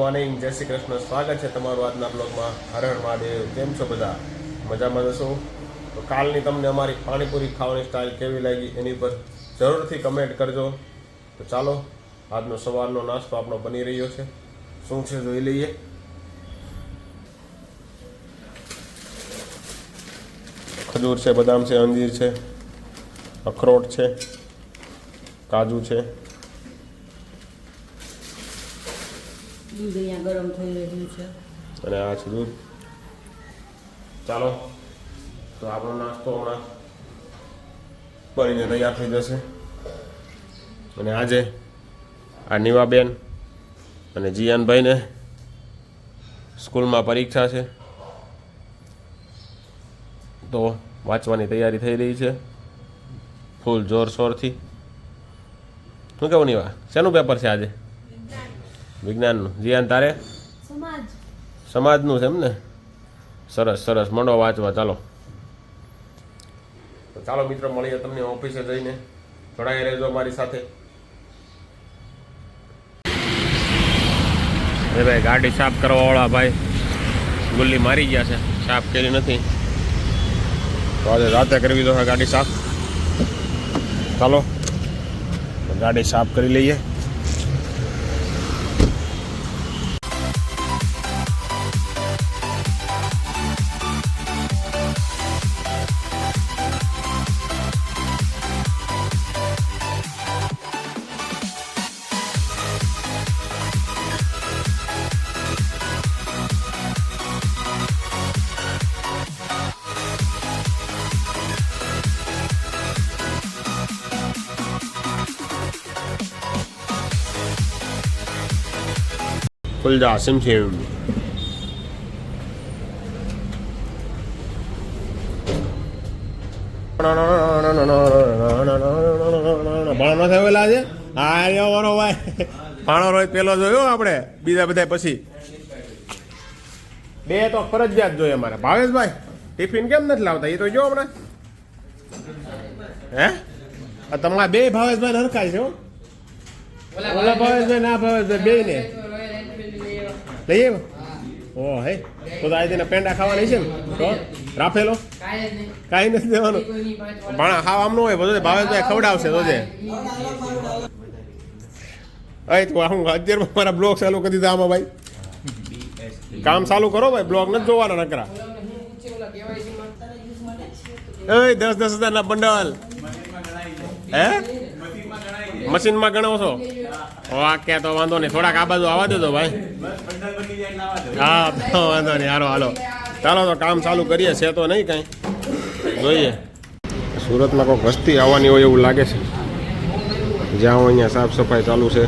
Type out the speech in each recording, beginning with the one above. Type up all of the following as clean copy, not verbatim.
Morning, જય શ્રી કૃષ્ણ. સ્વાગત છે તમારું આજના બ્લોગમાં. હર હર મહાદેવ. કેમ છો બધા? મજામાં જશો? તો કાલની તમને અમારી પાણીપુરી ખાવાની સ્ટાઇલ કેવી લાગી એની પર જરૂરથી કમેન્ટ કરજો. તો ચાલો, આજનો સવારનો નાસ્તો આપણો બની રહ્યો છે. શું છે જોઈ લઈએ. ખજૂર છે, બદામ છે, અંજીર છે, અખરોટ છે, કાજુ છે. દૂધ અહીંયા ગરમ થઈ રહ્યું છે અને આ છે દૂધ. ચાલો, તો આપણો નાસ્તો હમણાં બનીને તૈયાર થઈ જશે. અને આજે આ નીવાબેન અને જીયાનભાઈને સ્કૂલમાં પરીક્ષા છે, તો વાંચવાની તૈયારી થઈ રહી છે ફૂલ જોરશોરથી. શું કેવું નીવા, શેનું પેપર છે આજે? વિજ્ઞાનનું. જીયાન તારે? સમાજનું છે એમ ને? સરસ સરસ, મંડો વાંચવા. ચાલો તો ચાલો મિત્રો, મળીએ તમને ઓફિસે જઈને. જોડાઈ રહેજો મારી સાથે. એ ભાઈ ગાડી સાફ કરવાવાળા ભાઈ ગુલ્લી મારી ગયા છે, સાફ કરી નથી. તો આજે રાતે કરવી તો ગાડી સાફ. ચાલો ગાડી સાફ કરી લઈએ. ખુલ જા સિમસિમ. ભાણો ન થયો આજે? હા રે વારો ભાઈ, ભાણો રોજ પેલો જોયો આપણે, બીજા બધા પછી. બે તો ફરજિયાત જોઈએ અમારે. ભાવેશભાઈ ટિફિન કેમ નથી લાવતા એ તો જો હમણાં. હે તમારા બે ભાવેશભાઈ હરખાય છે. ઓલા ભાવેશભાઈ ના ભાવેશભાઈ બે ને લઈએ. ઓ હે તો આજે પેંડા ખાવા છે ને, તો રાફેલો કાંઈ નથી દેવાનું. ભાણા ખાવા આમ ન હોય, બધું ભાવેશભાઈ ખવડાવશે. તો છે તું હું અત્યારે મારા બ્લોગ ચાલુ કરી દીધા આમાં ભાઈ. કામ ચાલુ કરો ભાઈ, બ્લોગ નથી જોવાના નકરા. 10,000 ના બંડલ હે મશીનમાં ગણો છો? ઓકે તો વાંધો નહીં, થોડાક આ બાજુ આવવા દેજો ભાઈ. હા તો વાંધો નહીં, હારો હાલો. ચાલો તો કામ ચાલુ કરીએ. છે તો નહીં કાંઈ, જોઈએ. સુરતમાં કોઈ વસ્તી આવવાની હોય એવું લાગે છે. જ્યાં હોય અહીંયા સાફ સફાઈ ચાલુ છે,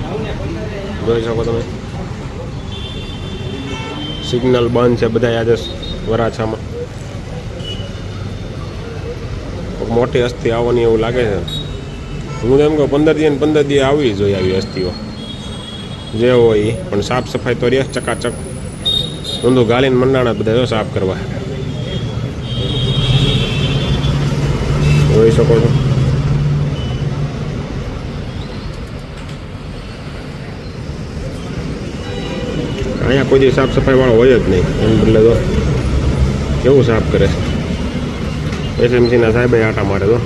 જોઈ શકો તમે. સિગ્નલ બંધ છે બધા આજે વરાછામાં. મોટી હસ્તી આવવાની એવું લાગે છે. હું એમ કહું 15 દી ને 15 દી આવવી જોઈએ આવી હસ્તીઓ જે હોય. પણ સાફ સફાઈ તો રહે ચકાચક. ઊંધું ગાલીને મંડાણા બધા જો સાફ કરવા. જોઈ શકો છો. અહીંયા કોઈ સાફ સફાઈ વાળો હોય જ નહીં. એમ બદલે તો કેવું સાફ કરે છે. એસએમસીના સાહેબે આટા મારે તો.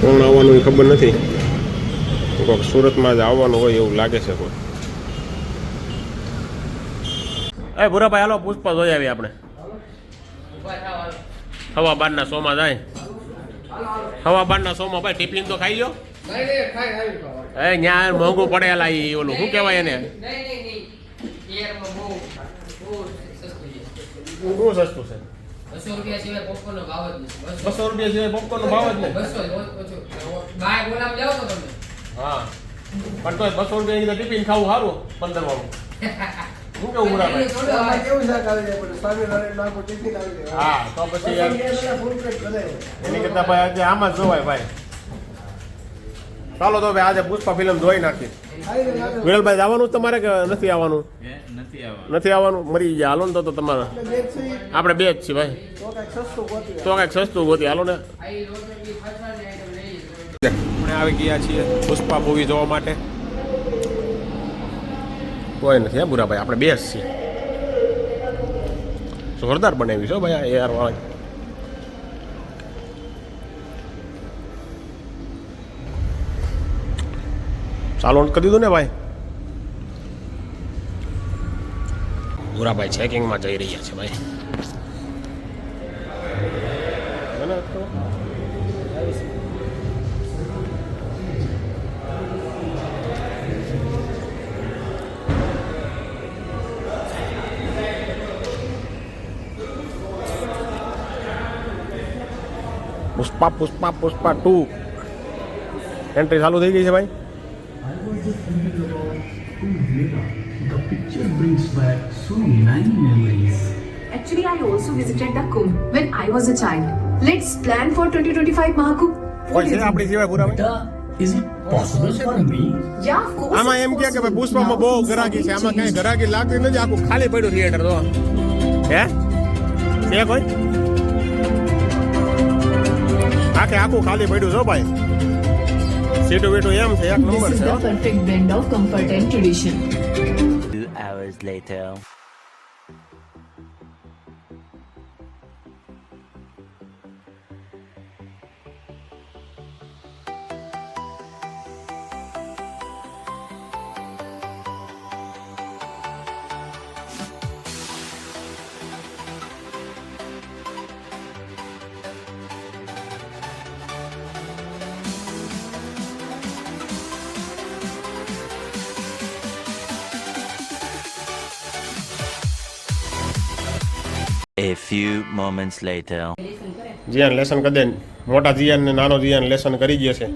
કોણ આવવાનું એ ખબર નથી. કોઈક સુરતમાં જ આવવાનું હોય એવું લાગે છે કોઈ. એ ભૂરાભાઈ હાલો પુષ્પા જોઈ આવી આપણે. 12:15 શોમાં જાય. 12:15 શોમાં ભાઈ ટિફિન તો ખાઈ લો. એ ત્યાં મોંઘું પડેલા એ ઓલું શું કહેવાય એને? બહુ સસ્તું છે. 200 રૂપિયા સિવાય પોપકોર્ન નો ભાવ જ નથી. 200 રૂપિયા સિવાય પોપકોર્ન નો ભાવ જ નથી. 200 બાય બોલાવ જાવ તો તમે. હા પણ તો 200 રૂપિયા ટિફિન ખાવું સારું 15 વાળું. શું કેવું બરાબર? કેવું શાક આવી જાય પણ સ્વામિનારાયણ નો ટિફિન આવી જાય. હા તો પછી એની કરતા ભાઈ આજે આમ જ જોવાય ભાઈ. ચાલો તો ભાઈ આજે પુષ્પા ફિલ્મ જોઈ નાખી. વિરલભાઈ આવવાનું તમારે કે નથી આવવાનું? નથી આવવાનું. મરી ગયા હાલો ને તો તમારે. આપણે બે જ છીએ ભાઈ. તો કંઈક સસ્તું ગોતી હાલો ને. આપણે આવી ગયા છીએ પુષ્પા મૂવી જોવા માટે. કોઈ નથી હે બુરાભાઈ, આપણે બે જ છીએ. જોરદાર બનાવી છો ભાઈ યાર વાળી. ચાલો કરી દીધું ને ભાઈ. બુરાભાઈ ચેકિંગમાં જઈ રહ્યા છે ભાઈ. પુષ્પા પુષ્પા પુષ્પા 2 એન્ટ્રી ચાલુ થઈ ગઈ છે ભાઈ. The picture brings back so many memories. Actually, I also visited the Kumbh when I was a child. Let's plan for 2025 Mahakumbh. કોઈ છે આપણી સિવાય Burabhai? Is it possible for me? Yeah, of course. આમાં એમ કે ભાઈ પુષ્પામાં બહુ ગરાગી છે, આમાં કઈ ગરાગી લાગતી નથી, આખું ખાલી પડ્યું થિયેટર તો હે છે કોઈ આખું ખાલી પડ્યું છો ભાઈ. સીટું બીટું એમ છે એક This નંબર is છે the perfect blend of comfort and tradition. 2 hours later. A few moments later. જીયાન lesson કરી દે. મોટા જીયાન ને નાનો જીયાન લેસન કરી ગયા છે.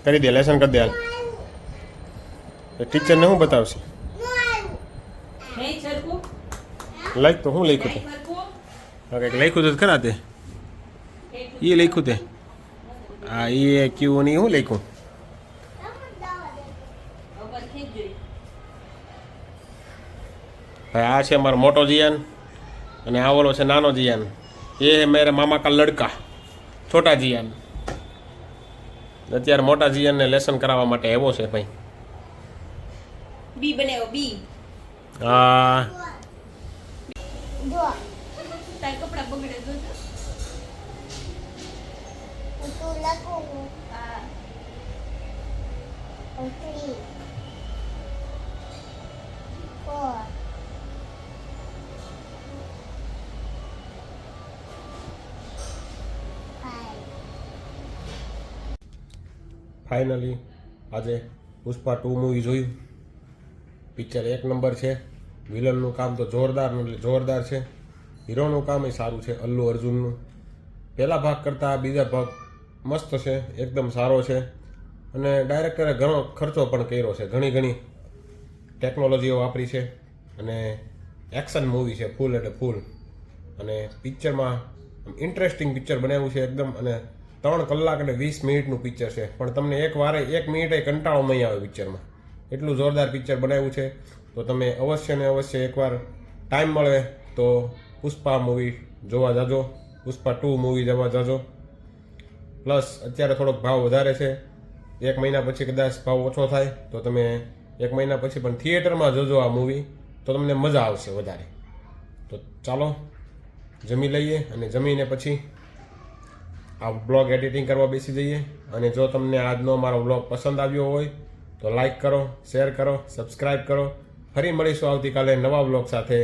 કરી દે લેસન કરી દે હાલ. ટીચર ને શું બતાવશે? લાઈક તો શું લખ્યું તે? કંઈક લખ્યું તો ખરા તે એ લખ્યું તે આ એ ક્યુ ની શું લખ્યું? ભાઈ આ છે મારો મોટો જીયાન અને આ ઓલો છે નાનો જીયાન. એ હે મેરે મામા કા લડકા છોટા જીયાન. અત્યારે મોટા જીયાનને લેસન કરાવવા માટે આવ્યો છે ભાઈ. બી બનાવ્યો બી. હા તાર કપડા બગડે જોજો. હા. ફાઇનલી આજે પુષ્પા 2 મૂવી જોયું. પિક્ચર એક નંબર છે. વિલનનું કામ તો જોરદાર છે. હીરોનું કામ એ સારું છે અલ્લુ અર્જુનનું. પહેલા ભાગ કરતાં બીજા ભાગ મસ્ત છે, એકદમ સારો છે. અને ડાયરેક્ટરે ઘણો ખર્ચો પણ કર્યો છે, ઘણી ટેકનોલોજીઓ વાપરી છે. અને એક્શન મૂવી છે ફૂલ એટલે ફૂલ. અને પિક્ચરમાં ઇન્ટરેસ્ટિંગ પિક્ચર બનાવ્યું છે એકદમ. અને 3 કલાક અને 20 મિનિટનું પિક્ચર છે, પણ તમને એક મિનિટે કંટાળો નહીં આવે પિક્ચરમાં. એટલું જોરદાર પિક્ચર બનાવ્યું છે. તો તમે અવશ્ય ને અવશ્ય એકવાર ટાઈમ મળે તો પુષ્પા મૂવી જોવા જાજો. પુષ્પા 2 મૂવી જોવા જાજો. પ્લસ અત્યારે થોડોક ભાવ વધારે છે. 1 મહિના પછી કદાચ ભાવ ઓછો થાય તો તમે 1 મહિના પછી પણ થિયેટરમાં જોજો આ મૂવી, તો તમને મજા આવશે વધારે. તો ચાલો જમી લઈએ અને જમીને પછી આ બ્લોગ એડિટિંગ કરવા બેસી જઈએ. અને જો તમને આજનો મારો બ્લોગ પસંદ આવ્યો હોય તો લાઈક કરો, શેર કરો, સબસ્ક્રાઈબ કરો. ફરી મળીશું આવતીકાલે નવા બ્લોગ સાથે.